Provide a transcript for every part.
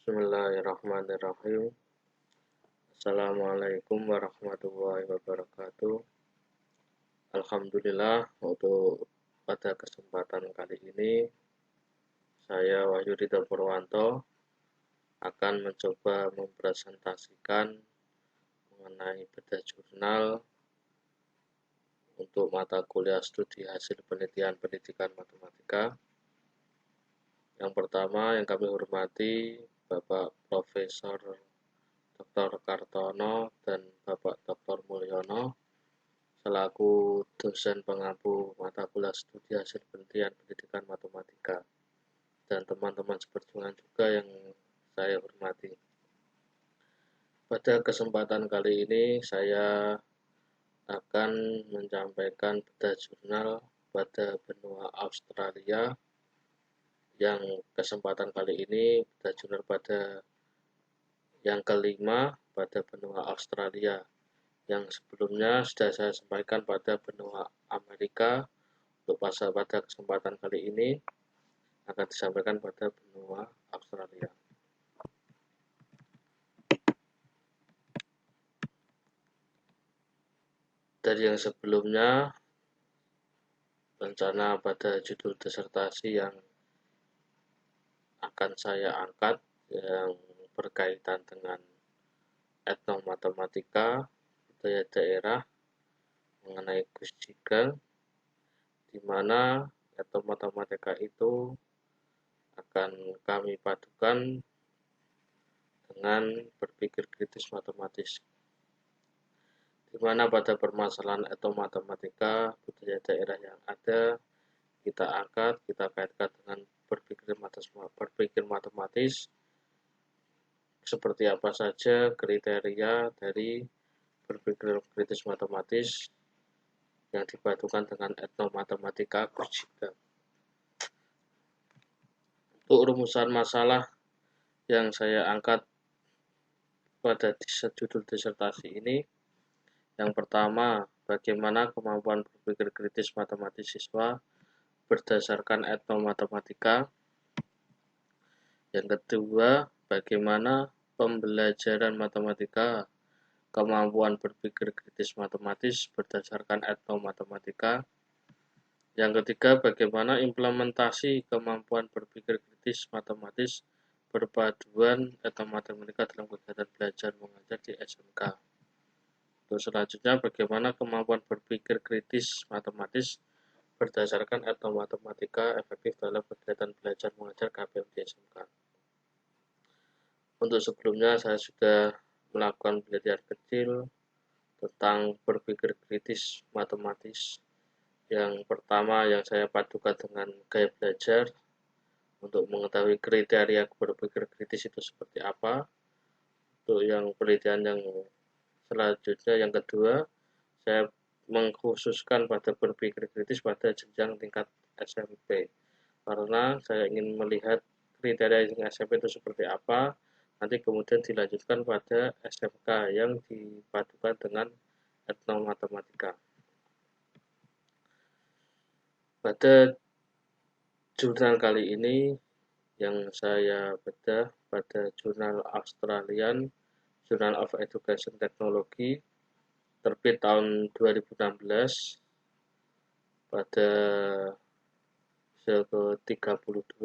Bismillahirrahmanirrahim. Assalamualaikum warahmatullahi wabarakatuh. Alhamdulillah, untuk pada kesempatan kali ini saya Wahyu Ridho Purwanto akan mencoba mempresentasikan mengenai bedah jurnal untuk mata kuliah studi hasil penelitian pendidikan matematika. Yang pertama yang kami hormati Bapak Profesor Dr. Kartono dan Bapak Dr. Mulyono selaku dosen pengampu mata kuliah studi hasil penelitian pendidikan matematika dan teman-teman seperjuangan juga yang saya hormati. Pada kesempatan kali ini saya akan menyampaikan bedah jurnal pada benua Australia yang kesempatan kali ini bedah jurnal pada yang kelima pada benua Australia. Yang sebelumnya sudah saya sampaikan pada benua Amerika. Untuk pada kesempatan kali ini akan disampaikan pada benua Australia. Dari yang sebelumnya, rencana pada judul disertasi yang akan saya angkat yang berkaitan dengan etnomatematika, budaya daerah, mengenai Gus Jigel, di mana etnomatematika itu akan kami padukan dengan berpikir kritis matematis, di mana pada permasalahan etnomatematika budaya daerah yang ada kita angkat, kita kaitkan dengan berpikir matematis, seperti apa saja kriteria dari berpikir kritis matematis yang dipadukan dengan etnomatematika Gus Jigel. Untuk rumusan masalah yang saya angkat pada judul disertasi ini, yang pertama, bagaimana kemampuan berpikir kritis matematis siswa berdasarkan etnomatematika. Yang kedua, bagaimana pembelajaran matematika kemampuan berpikir kritis matematis berdasarkan etnomatematika. Yang ketiga, bagaimana implementasi kemampuan berpikir kritis matematis berpaduan etnomatematika dalam kegiatan belajar mengajar di SMK. Untuk selanjutnya, bagaimana kemampuan berpikir kritis matematis berdasarkan etnomatematika efektif dalam kegiatan belajar mengajar KBM di SMK. Untuk sebelumnya saya sudah melakukan penelitian kecil tentang berpikir kritis matematis. Yang pertama yang saya padukan dengan gaya belajar untuk mengetahui kriteria berpikir kritis itu seperti apa. Untuk yang penelitian yang selanjutnya, yang kedua, saya mengkhususkan pada berpikir kritis pada jenjang tingkat SMP, karena saya ingin melihat kriteria jenjang SMP itu seperti apa, nanti kemudian dilanjutkan pada SMK yang dipadukan dengan etnomatematika. Pada jurnal kali ini yang saya bedah pada jurnal Australian Journal of Education Technology terbit tahun 2016 pada ke-32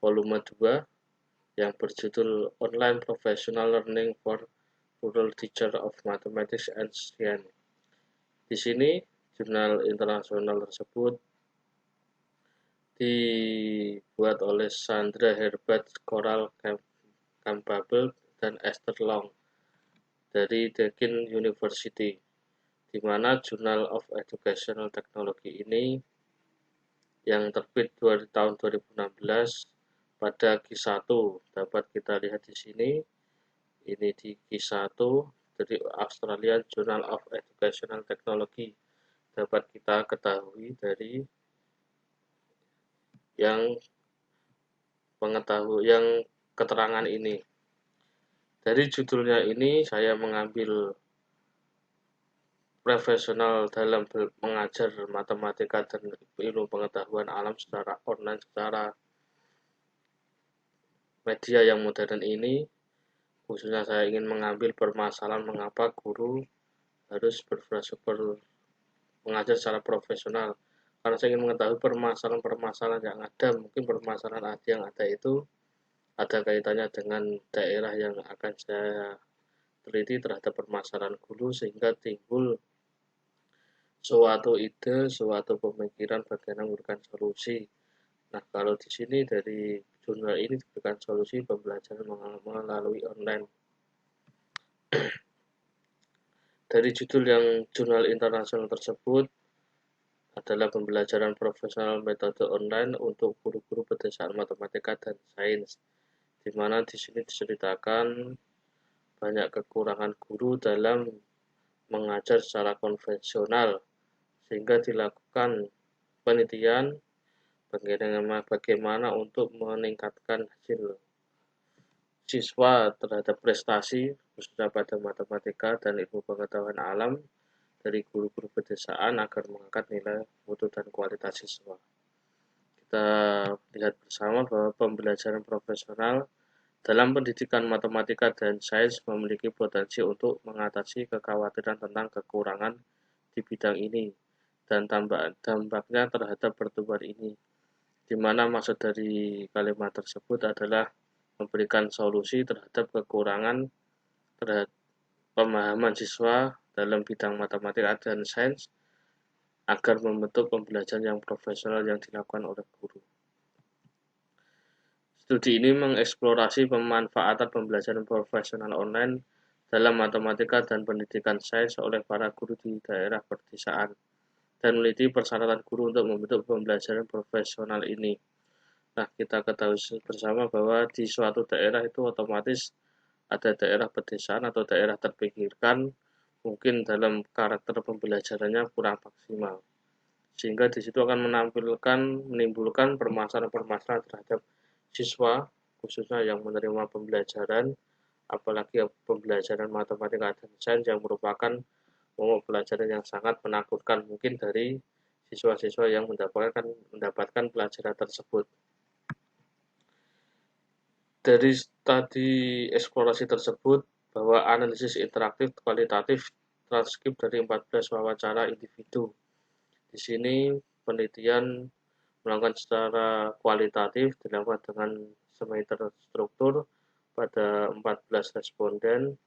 volume 2 yang berjudul Online Professional Learning for Rural Teacher of Mathematics and Science. Di sini jurnal internasional tersebut dibuat oleh Sandra Herbert, Coral Campbell dan Esther Long dari Deakin University, di mana Journal of Educational Technology ini yang terbit tahun 2016 pada Q1 dapat kita lihat di sini. Ini di Q1 dari Australian Journal of Educational Technology dapat kita ketahui dari yang keterangan ini. Dari judulnya ini saya mengambil profesional dalam mengajar matematika dan ilmu pengetahuan alam secara online secara media yang modern ini, khususnya saya ingin mengambil permasalahan mengapa guru harus berprofesi mengajar secara profesional. Karena saya ingin mengetahui permasalahan-permasalahan yang ada, mungkin permasalahan yang ada itu ada kaitannya dengan daerah yang akan saya teliti terhadap permasalahan guru, sehingga timbul suatu ide, suatu pemikiran bagaimana memberikan solusi. Nah, kalau di sini dari jurnal ini diberikan solusi pembelajaran melalui online. Dari judul yang jurnal internasional tersebut adalah pembelajaran profesional metode online untuk guru-guru pedesaan matematika dan sains, di mana di sini diceritakan banyak kekurangan guru dalam mengajar secara konvensional, sehingga dilakukan penelitian bagaimana untuk meningkatkan hasil siswa terhadap prestasi, khususnya pada matematika dan ilmu pengetahuan alam dari guru-guru pedesaan agar mengangkat nilai mutu dan kualitas siswa. Kita lihat bersama bahwa pembelajaran profesional dalam pendidikan matematika dan sains memiliki potensi untuk mengatasi kekhawatiran tentang kekurangan di bidang ini dan dampaknya terhadap pertumbuhan ini, di mana maksud dari kalimat tersebut adalah memberikan solusi terhadap kekurangan terhadap pemahaman siswa dalam bidang matematika dan sains agar membentuk pembelajaran yang profesional yang dilakukan oleh guru. Studi ini mengeksplorasi pemanfaatan pembelajaran profesional online dalam matematika dan pendidikan sains oleh para guru di daerah pedesaan dan meneliti persyaratan guru untuk membentuk pembelajaran profesional ini. Nah, kita ketahui bersama bahwa di suatu daerah itu otomatis ada daerah pedesaan atau daerah terpinggirkan, mungkin dalam karakter pembelajarannya kurang maksimal, sehingga di situ akan menimbulkan permasalahan-permasalahan terhadap siswa, khususnya yang menerima pembelajaran, apalagi pembelajaran matematika dan sains yang merupakan momok pelajaran yang sangat menakutkan mungkin dari siswa-siswa yang mendapatkan pelajaran tersebut. Dari studi eksplorasi tersebut bahwa analisis interaktif kualitatif transkrip dari 14 wawancara individu. Di sini penelitian melakukan secara kualitatif dilakukan dengan semi terstruktur pada 14 responden,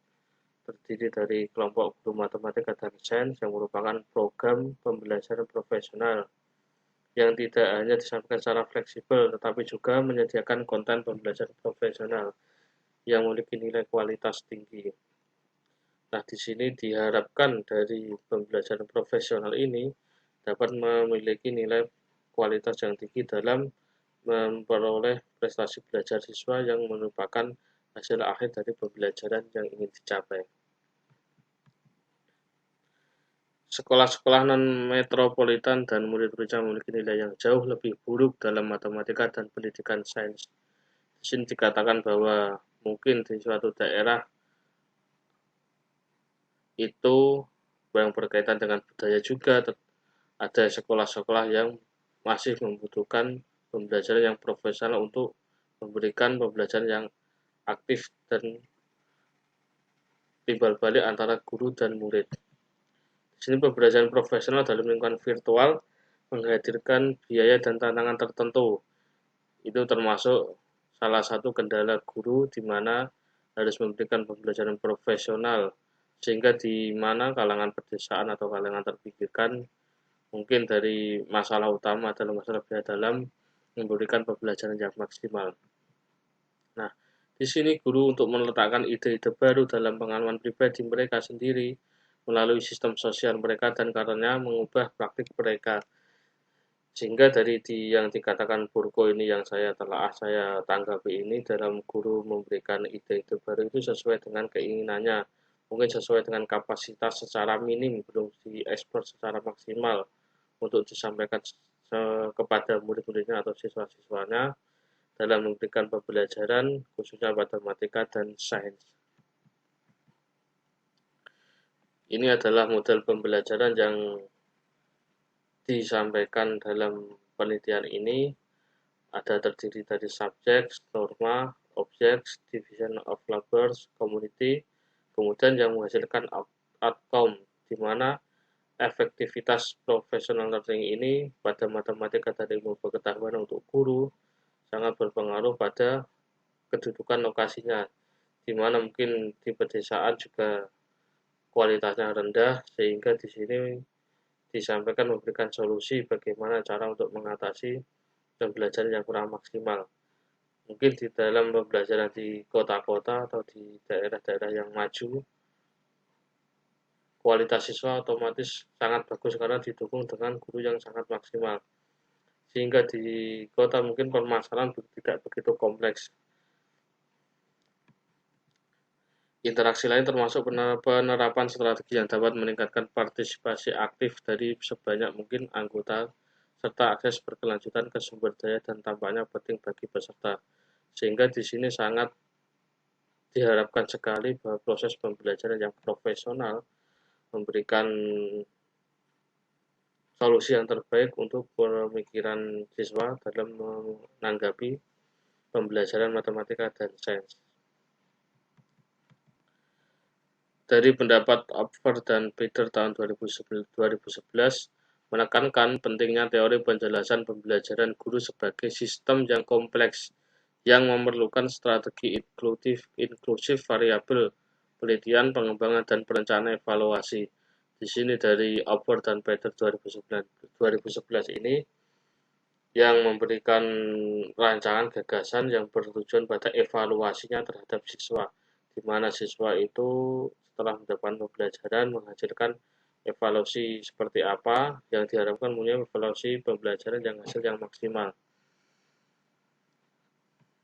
terdiri dari kelompok guru matematika dan sains yang merupakan program pembelajaran profesional yang tidak hanya disampaikan secara fleksibel tetapi juga menyediakan konten pembelajaran profesional yang memiliki nilai kualitas tinggi. Nah, di sini diharapkan dari pembelajaran profesional ini dapat memiliki nilai kualitas yang tinggi dalam memperoleh prestasi belajar siswa yang merupakan hasil akhir dari pembelajaran yang ingin dicapai. Sekolah-sekolah non-metropolitan dan murid-muridnya memiliki nilai yang jauh lebih buruk dalam matematika dan pendidikan sains. Di sini dikatakan bahwa mungkin di suatu daerah itu yang berkaitan dengan budaya juga, ada sekolah-sekolah yang masih membutuhkan pembelajaran yang profesional untuk memberikan pembelajaran yang aktif dan timbal balik antara guru dan murid. Di sini pembelajaran profesional dalam lingkungan virtual menghadirkan biaya dan tantangan tertentu. Itu termasuk salah satu kendala guru di mana harus memberikan pembelajaran profesional, sehingga di mana kalangan pedesaan atau kalangan terpinggirkan mungkin dari masalah utama adalah masalah biaya dalam memberikan pembelajaran yang maksimal. Nah, di sini guru untuk meletakkan ide-ide baru dalam pengalaman pribadi mereka sendiri melalui sistem sosial mereka dan karenanya mengubah praktik mereka. Sehingga dari yang dikatakan Burko ini yang saya tanggapi ini dalam guru memberikan ide-ide baru itu sesuai dengan keinginannya, mungkin sesuai dengan kapasitas secara minim, belum diekspor secara maksimal untuk disampaikan kepada murid-muridnya atau siswa-siswanya dalam memberikan pembelajaran khususnya matematika dan sains. Ini adalah model pembelajaran yang disampaikan dalam penelitian ini, ada terdiri dari subjek, norma, objects, division of labors, community, kemudian yang menghasilkan outcome, di mana efektivitas professional learning ini pada matematika dan ilmu pengetahuan untuk guru sangat berpengaruh pada kedudukan lokasinya, di mana mungkin di pedesaan juga kualitasnya rendah, sehingga di sini disampaikan memberikan solusi bagaimana cara untuk mengatasi pembelajaran yang kurang maksimal. Mungkin di dalam pembelajaran di kota-kota atau di daerah-daerah yang maju, kualitas siswa otomatis sangat bagus karena didukung dengan guru yang sangat maksimal. Sehingga di kota mungkin permasalahan tidak begitu kompleks. Interaksi lain termasuk penerapan strategi yang dapat meningkatkan partisipasi aktif dari sebanyak mungkin anggota serta akses berkelanjutan ke sumber daya dan tampaknya penting bagi peserta. Sehingga di sini sangat diharapkan sekali bahwa proses pembelajaran yang profesional memberikan solusi yang terbaik untuk pemikiran siswa dalam menanggapi pembelajaran matematika dan sains. Dari pendapat Opfer dan Peter tahun 2011 menekankan pentingnya teori penjelasan pembelajaran guru sebagai sistem yang kompleks yang memerlukan strategi inklusif variabel, penelitian, pengembangan, dan perencanaan evaluasi. Di sini dari Opfer dan Peter 2011 ini yang memberikan rancangan gagasan yang bertujuan pada evaluasinya terhadap siswa, di mana siswa itu setelah mendapatkan pembelajaran menghasilkan evaluasi seperti apa yang diharapkan punya evaluasi pembelajaran yang hasil yang maksimal.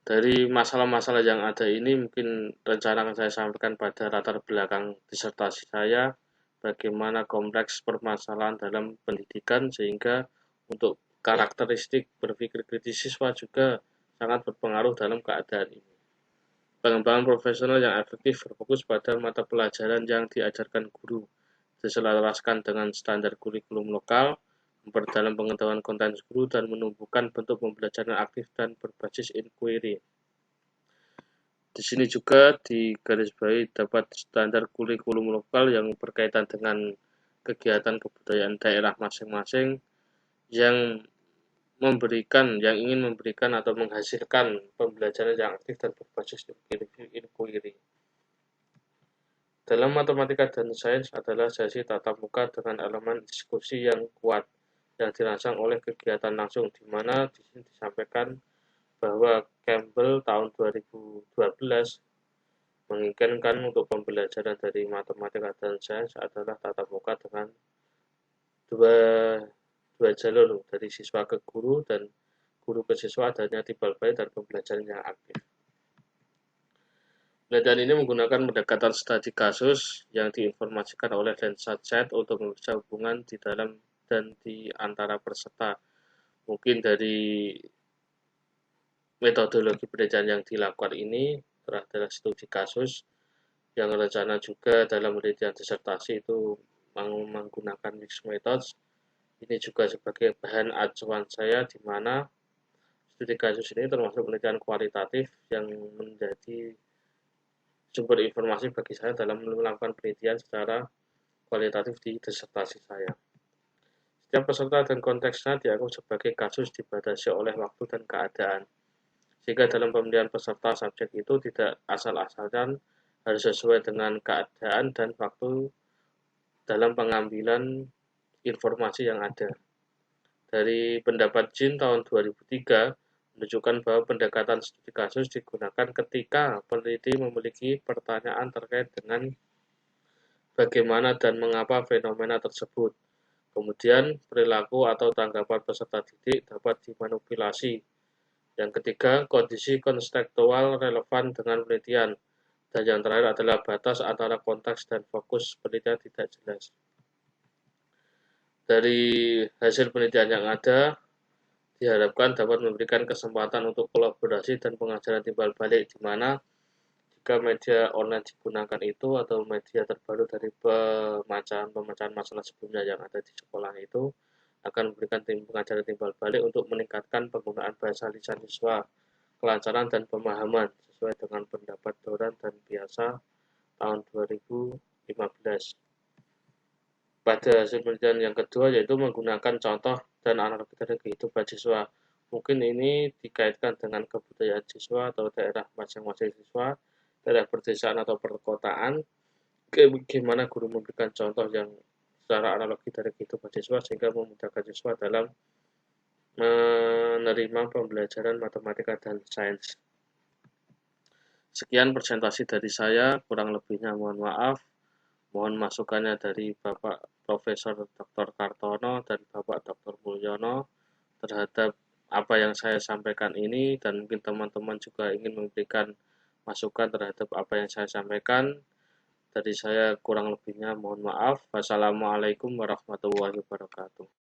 Dari masalah-masalah yang ada ini mungkin rencana akan saya sampaikan pada latar belakang disertasi saya, bagaimana kompleks permasalahan dalam pendidikan sehingga untuk karakteristik berpikir kritis siswa juga sangat berpengaruh dalam keadaan ini. Pengembangan profesional yang efektif berfokus pada mata pelajaran yang diajarkan guru, diselaraskan dengan standar kurikulum lokal, memperdalam pengetahuan konten guru, dan menumbuhkan bentuk pembelajaran aktif dan berbasis inquiry. Di sini juga digarisbawahi dapat standar kurikulum lokal yang berkaitan dengan kegiatan kebudayaan daerah masing-masing yang ingin memberikan atau menghasilkan pembelajaran yang aktif dan berbasis inquiry. Dalam matematika dan sains adalah sesi tatap muka dengan elemen diskusi yang kuat yang dirangsang oleh kegiatan langsung, di mana di sini disampaikan bahwa Campbell tahun 2012 menginginkan untuk pembelajaran dari matematika dan sains adalah tatap muka dengan dua jalur, dari siswa ke guru dan guru ke siswa, adanya timbal balik dan pembelajaran yang aktif. Penelitian ini menggunakan pendekatan studi kasus yang diinformasikan oleh Landsat untuk memeriksa hubungan di dalam dan di antara peserta. Mungkin dari metodologi penelitian yang dilakukan ini adalah studi kasus yang rencana juga dalam penelitian disertasi itu menggunakan mixed methods. Ini juga sebagai bahan acuan saya, di mana studi kasus ini termasuk penelitian kualitatif yang menjadi sumber informasi bagi saya dalam melakukan penelitian secara kualitatif di disertasi saya. Setiap peserta dan konteksnya dianggap sebagai kasus dibatasi oleh waktu dan keadaan, sehingga dalam pemilihan peserta subjek itu tidak asal-asalan, harus sesuai dengan keadaan dan waktu dalam pengambilan informasi yang ada. Dari pendapat Jin tahun 2003 menunjukkan bahwa pendekatan studi kasus digunakan ketika peneliti memiliki pertanyaan terkait dengan bagaimana dan mengapa fenomena tersebut. Kemudian perilaku atau tanggapan peserta didik dapat dimanipulasi. Yang ketiga, kondisi konstekstual relevan dengan penelitian. Dan yang terakhir adalah batas antara konteks dan fokus penelitian tidak jelas. Dari hasil penelitian yang ada, diharapkan dapat memberikan kesempatan untuk kolaborasi dan pengajaran timbal balik, di mana jika media online digunakan itu atau media terbaru dari pemecahan masalah sebelumnya yang ada di sekolah itu akan memberikan pengajaran timbal balik untuk meningkatkan penggunaan bahasa lisan siswa, kelancaran dan pemahaman sesuai dengan pendapat Doran dan Biasa tahun 2015. Pada hasil penelitian yang kedua yaitu menggunakan contoh dan analogi dari kehidupan siswa. Mungkin ini dikaitkan dengan kebudayaan siswa atau daerah masing-masing siswa, daerah perdesaan atau perkotaan, bagaimana guru memberikan contoh yang secara analogi dari kehidupan siswa sehingga memudahkan siswa dalam menerima pembelajaran matematika dan sains. Sekian presentasi dari saya, kurang lebihnya mohon maaf. Mohon masukannya dari Bapak Profesor Dr. Kartono dan Bapak Dr. Mulyono terhadap apa yang saya sampaikan ini, dan mungkin teman-teman juga ingin memberikan masukan terhadap apa yang saya sampaikan. Dari saya kurang lebihnya mohon maaf. Wassalamualaikum warahmatullahi wabarakatuh.